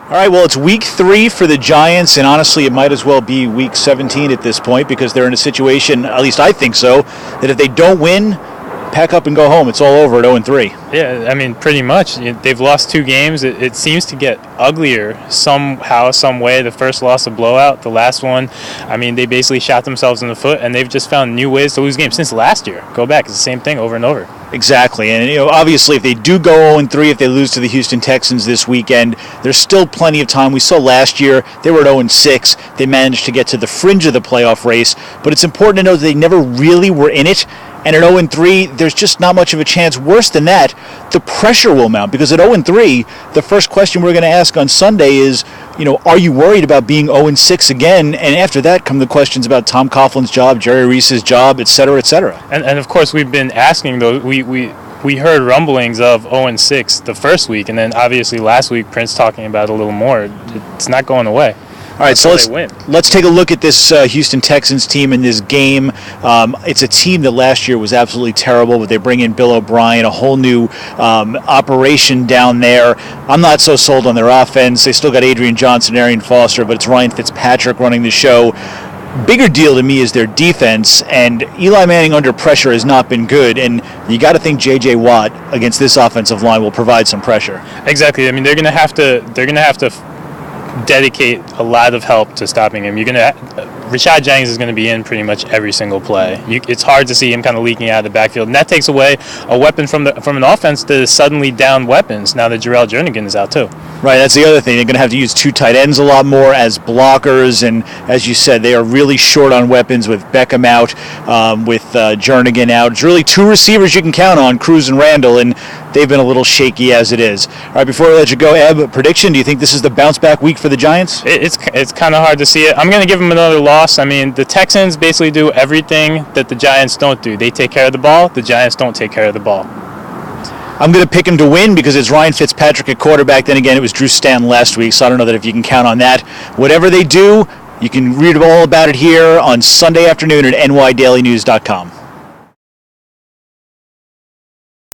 All right, well, it's week 3 for the Giants, and honestly, it might as well be week 17 at this point because they're in a situation, at least I think so, that if they don't win, pack up and go home. It's all over at 0-3. Yeah, I mean, pretty much. They've lost 2 games. It seems to get uglier somehow, some way. The first loss, a blowout. The last one, I mean, they basically shot themselves in the foot, and they've just found new ways to lose games since last year. Go back. It's the same thing over and over. Exactly, and obviously if they do go 0-3, if they lose to the Houston Texans this weekend, there's still plenty of time. We saw last year they were at 0-6. They managed to get to the fringe of the playoff race, but it's important to know that they never really were in it. And at 0-3, there's just not much of a chance. Worse than that, the pressure will mount because at 0-3, the first question we're going to ask on Sunday is, are you worried about being 0-6 again? And after that come the questions about Tom Coughlin's job, Jerry Reese's job, et cetera, et cetera. And of course, we've been asking those. We heard rumblings of 0-6 the first week, and then obviously last week Prince talking about it a little more. It's not going away. All right, so let's take a look at this Houston Texans team in this game. It's a team that last year was absolutely terrible, but they bring in Bill O'Brien, a whole new operation down there. I'm not so sold on their offense. They still got Adrian Johnson, Arian Foster, but it's Ryan Fitzpatrick running the show. Bigger deal to me is their defense, and Eli Manning under pressure has not been good, and you got to think J.J. Watt against this offensive line will provide some pressure. Exactly. I mean, they're going to have to dedicate a lot of help to stopping him. Rashad Jennings is going to be in pretty much every single play. It's hard to see him kind of leaking out of the backfield, and that takes away a weapon from an offense that is suddenly down weapons now that Jarrell Jernigan is out too. Right, that's the other thing. They're going to have to use 2 tight ends a lot more as blockers, and as you said, they are really short on weapons with Beckham out, with Jernigan out. It's really 2 receivers you can count on, Cruz and Randall, and they've been a little shaky as it is. All right, before I let you go, Eb, prediction, do you think this is the bounce-back week for the Giants? It's kind of hard to see it. I'm going to give them another loss. I mean, the Texans basically do everything that the Giants don't do. They take care of the ball. The Giants don't take care of the ball. I'm going to pick him to win because it's Ryan Fitzpatrick at quarterback. Then again, it was Drew Stanton last week, so I don't know that if you can count on that. Whatever they do, you can read all about it here on Sunday afternoon at nydailynews.com.